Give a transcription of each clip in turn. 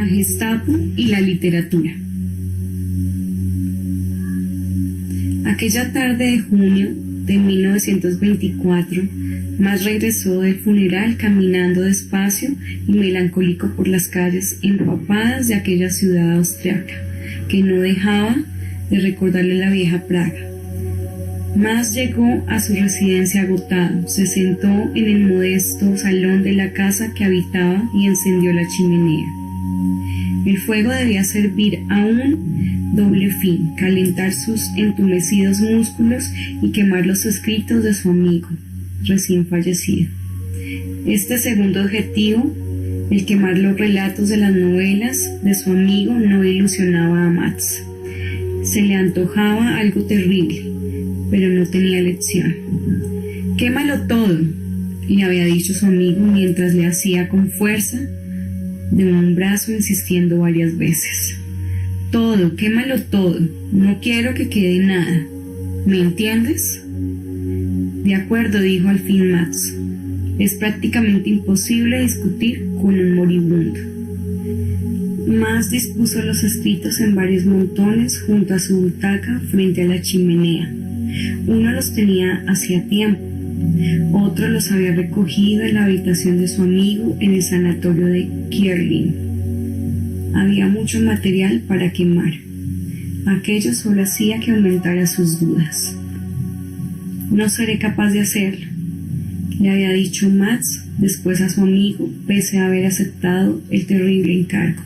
Gestapo y la literatura. Aquella tarde de junio de 1924, Max regresó del funeral caminando despacio y melancólico por las calles empapadas de aquella ciudad austriaca, que no dejaba de recordarle la vieja Praga. Max llegó a su residencia agotado, se sentó en el modesto salón de la casa que habitaba y encendió la chimenea. El fuego debía servir a un doble fin: calentar sus entumecidos músculos y quemar los escritos de su amigo recién fallecido. Este segundo objetivo, el quemar los relatos de las novelas de su amigo, no ilusionaba a Max. Se le antojaba algo terrible, pero no tenía elección. «Quémalo todo», le había dicho su amigo mientras le hacía con fuerza de un brazo, insistiendo varias veces. «Todo, quémalo todo, no quiero que quede nada. ¿Me entiendes?» «De acuerdo», dijo al fin Max. «Es prácticamente imposible discutir con un moribundo». Max dispuso los escritos en varios montones junto a su butaca frente a la chimenea. Uno los tenía hacía tiempo, otro los había recogido en la habitación de su amigo en el sanatorio de Kierling. Había mucho material para quemar. Aquello solo hacía que aumentara sus dudas. «No seré capaz de hacerlo», le había dicho Max después a su amigo, pese a haber aceptado el terrible encargo.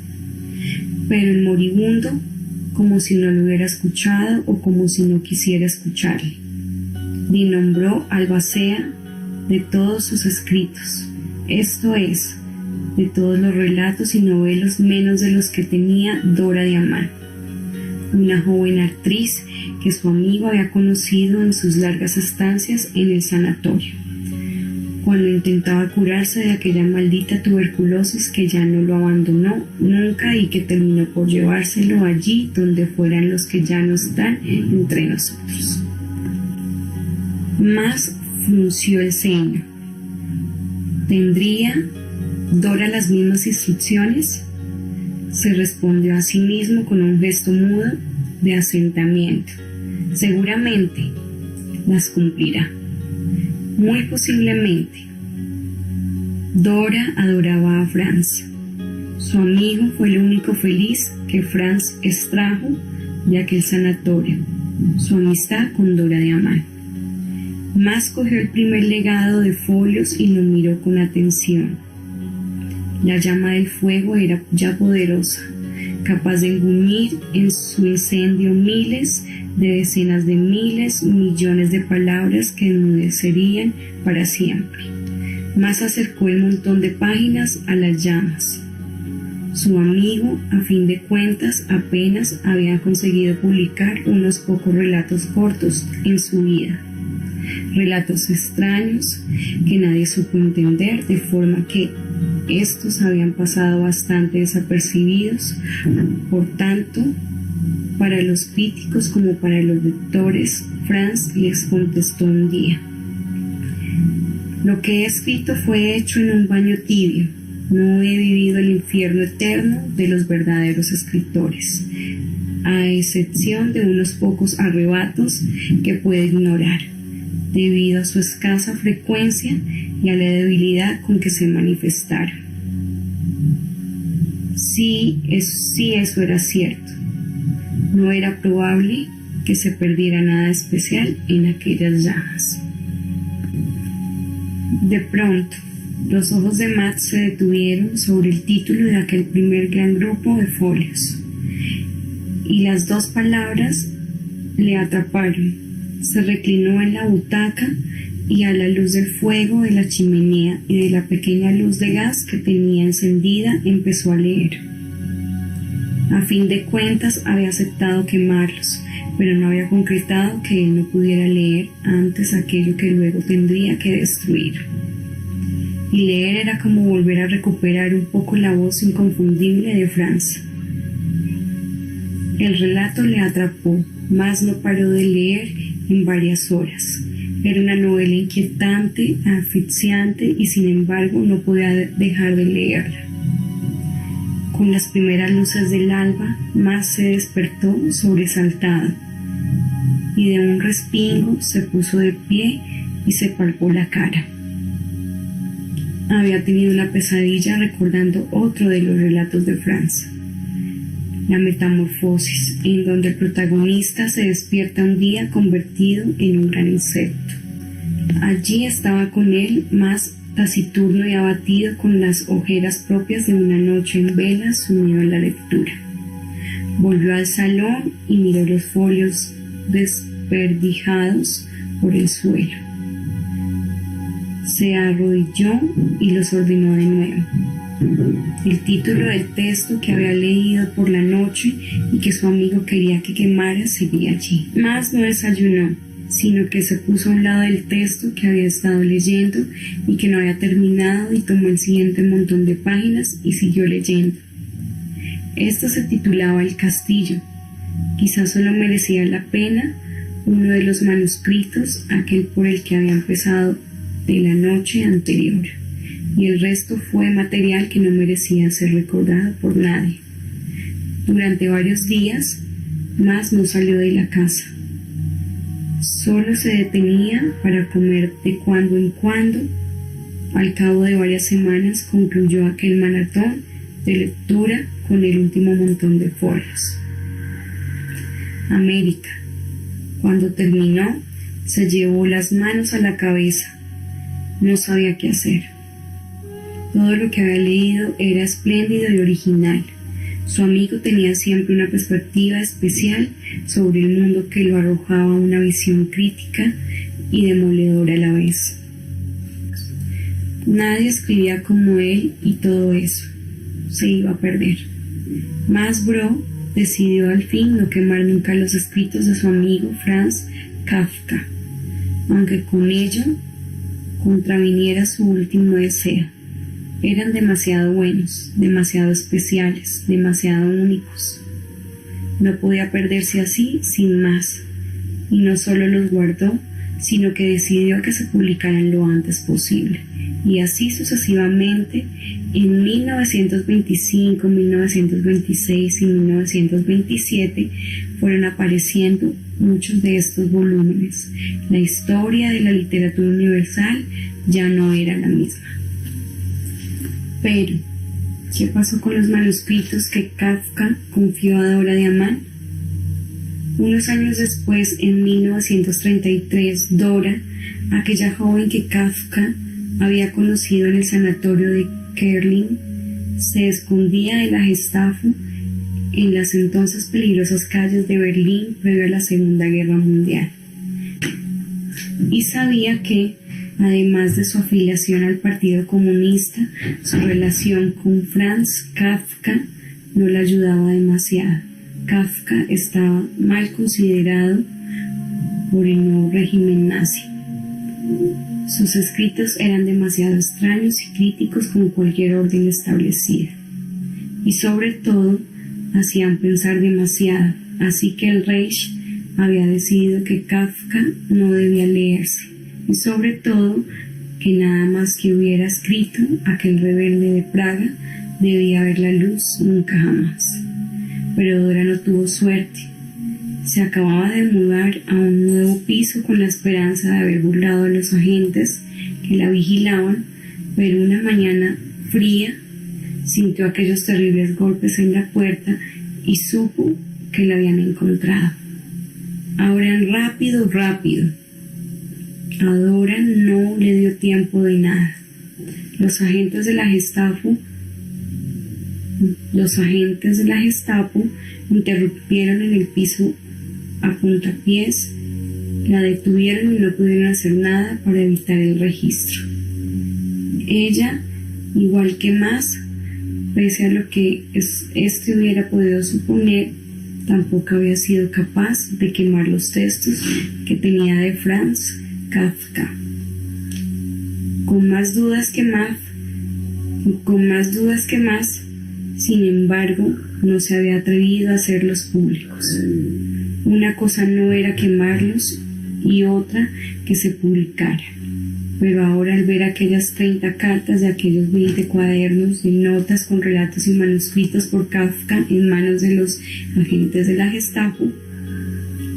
Pero el moribundo, como si no lo hubiera escuchado o como si no quisiera escucharle, le nombró albacea de todos sus escritos, esto es, de todos los relatos y novelos menos de los que tenía Dora Diamant, una joven actriz que su amigo había conocido en sus largas estancias en el sanatorio, cuando intentaba curarse de aquella maldita tuberculosis que ya no lo abandonó nunca y que terminó por llevárselo allí donde fueran los que ya no están entre nosotros. Max frunció el ceño. ¿Tendría Dora las mismas instrucciones? Se respondió a sí mismo con un gesto mudo de asentimiento. Seguramente las cumplirá. Muy posiblemente. Dora adoraba a Franz. Su amigo fue el único feliz que Franz extrajo de aquel sanatorio, su amistad con Dora Diamant. Max cogió el primer legado de folios y lo miró con atención. La llama del fuego era ya poderosa, capaz de engullir en su incendio miles de decenas de miles, millones de palabras que enmudecerían para siempre. Max acercó el montón de páginas a las llamas. Su amigo, a fin de cuentas, apenas había conseguido publicar unos pocos relatos cortos en su vida. Relatos extraños que nadie supo entender, de forma que estos habían pasado bastante desapercibidos. Por tanto, para los críticos como para los lectores, Franz les contestó un día: «Lo que he escrito fue hecho en un baño tibio. No he vivido el infierno eterno de los verdaderos escritores, a excepción de unos pocos arrebatos que puede ignorar, debido a su escasa frecuencia y a la debilidad con que se manifestaron». Sí, eso era cierto. No era probable que se perdiera nada especial en aquellas llamas. De pronto, los ojos de Max se detuvieron sobre el título de aquel primer gran grupo de folios, y las dos palabras le atraparon. Se reclinó en la butaca y, a la luz del fuego de la chimenea y de la pequeña luz de gas que tenía encendida, empezó a leer. A fin de cuentas había aceptado quemarlos, pero no había concretado que él no pudiera leer antes aquello que luego tendría que destruir. Y leer era como volver a recuperar un poco la voz inconfundible de Franz. El relato le atrapó, mas no paró de leer en varias horas. Era una novela inquietante, asfixiante, y sin embargo no podía dejar de leerla. Con las primeras luces del alba, Matt se despertó sobresaltado y de un respingo se puso de pie y se palpó la cara. Había tenido una pesadilla recordando otro de los relatos de Franz, la metamorfosis, en donde el protagonista se despierta un día convertido en un gran insecto. Allí estaba con él, más taciturno y abatido, con las ojeras propias de una noche en vela, sumido en la lectura. Volvió al salón y miró los folios desperdijados por el suelo. Se arrodilló y los ordenó de nuevo. El título del texto que había leído por la noche y que su amigo quería que quemara seguía allí. Mas no desayunó, sino que se puso a un lado del texto que había estado leyendo y que no había terminado, y tomó el siguiente montón de páginas y siguió leyendo. Esto se titulaba El Castillo. Quizás solo merecía la pena uno de los manuscritos, aquel por el que había empezado de la noche anterior, y el resto fue material que no merecía ser recordado por nadie. Durante varios días más no salió de la casa. Solo se detenía para comer de cuando en cuando. Al cabo de varias semanas concluyó aquel maratón de lectura con el último montón de folios. América. Cuando terminó, se llevó las manos a la cabeza. No sabía qué hacer. Todo lo que había leído era espléndido y original. Su amigo tenía siempre una perspectiva especial sobre el mundo que lo arrojaba una visión crítica y demoledora a la vez. Nadie escribía como él, y todo eso se iba a perder. Mas Bro decidió al fin no quemar nunca los escritos de su amigo Franz Kafka, aunque con ello contraviniera su último deseo. Eran demasiado buenos, demasiado especiales, demasiado únicos. No podía perderse así sin más, y no solo los guardó, sino que decidió que se publicaran lo antes posible, y así sucesivamente. En 1925, 1926 y 1927 fueron apareciendo muchos de estos volúmenes. La historia de la literatura universal ya no era la misma. Pero, ¿qué pasó con los manuscritos que Kafka confió a Dora de Aman? Unos años después, en 1933, Dora, aquella joven que Kafka había conocido en el sanatorio de Kerlin, se escondía de la Gestapo en las entonces peligrosas calles de Berlín previo a la Segunda Guerra Mundial. Y sabía que, además de su afiliación al Partido Comunista, su relación con Franz Kafka no la ayudaba demasiado. Kafka estaba mal considerado por el nuevo régimen nazi. Sus escritos eran demasiado extraños y críticos con cualquier orden establecida, y sobre todo hacían pensar demasiado, así que el Reich había decidido que Kafka no debía leerse, y sobre todo que nada más que hubiera escrito aquel rebelde de Praga debía ver la luz nunca jamás. Pero Dora no tuvo suerte. Se acababa de mudar a un nuevo piso con la esperanza de haber burlado a los agentes que la vigilaban, pero una mañana fría sintió aquellos terribles golpes en la puerta y supo que la habían encontrado. Abran rápido, rápido. A Dora no le dio tiempo de nada. Los agentes de la Gestapo interrumpieron en el piso a puntapiés, la detuvieron y no pudieron hacer nada para evitar el registro. Ella, igual que más, pese a lo que este hubiera podido suponer, tampoco había sido capaz de quemar los textos que tenía de Franz Kafka. Con más dudas que más, sin embargo, no se había atrevido a hacerlos públicos. Una cosa no era quemarlos y otra que se publicara. Pero ahora, al ver aquellas 30 cartas de aquellos 20 cuadernos de notas con relatos y manuscritos por Kafka en manos de los agentes de la Gestapo,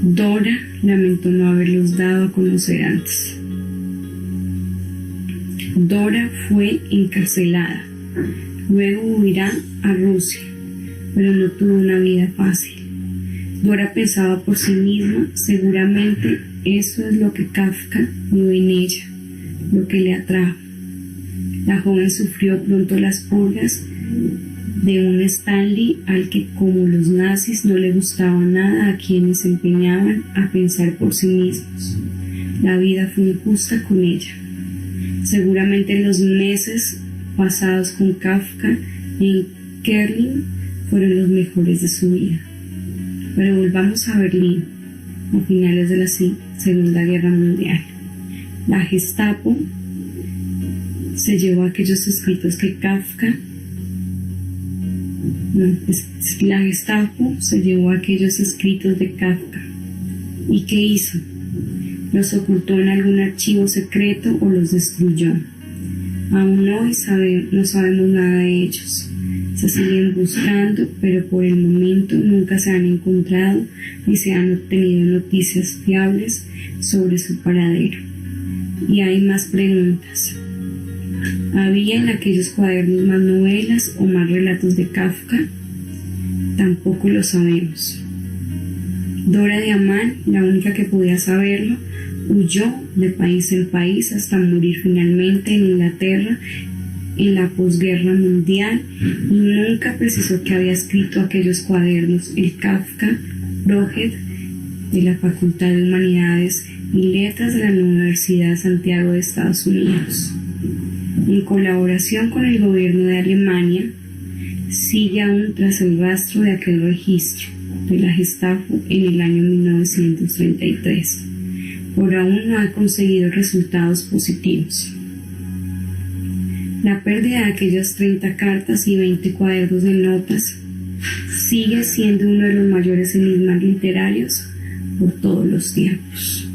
Dora lamentó no haberlos dado a conocer antes. Dora fue encarcelada. Luego huirá a Rusia, pero no tuvo una vida fácil. Dora pensaba por sí misma, seguramente eso es lo que Kafka vio en ella, lo que le atrajo. La joven sufrió pronto las purgas de un Stanley al que, como los nazis, no le gustaba nada a quienes se empeñaban a pensar por sí mismos. La vida fue injusta con ella. Seguramente los meses pasados con Kafka en Kerlin fueron los mejores de su vida. Pero volvamos a Berlín, a finales de la Segunda Guerra Mundial. La Gestapo se llevó aquellos escritos que la Gestapo se llevó aquellos escritos de Kafka. ¿Y qué hizo? ¿Los ocultó en algún archivo secreto o los destruyó? Aún hoy no sabemos nada de ellos. Se siguen buscando, pero por el momento nunca se han encontrado ni se han obtenido noticias fiables sobre su paradero. Y hay más preguntas. ¿Había en aquellos cuadernos más novelas o más relatos de Kafka? Tampoco lo sabemos. Dora de Amán, la única que podía saberlo, huyó de país en país hasta morir finalmente en Inglaterra en la posguerra mundial y nunca precisó que había escrito aquellos cuadernos. El Kafka Project de la Facultad de Humanidades y Letras de la Universidad de Santiago de Estados Unidos, en colaboración con el gobierno de Alemania, sigue aún tras el rastro de aquel registro de la Gestapo en el año 1933. Por aún no ha conseguido resultados positivos. La pérdida de aquellas 30 cartas y 20 cuadernos de notas sigue siendo uno de los mayores enigmas literarios por todos los tiempos.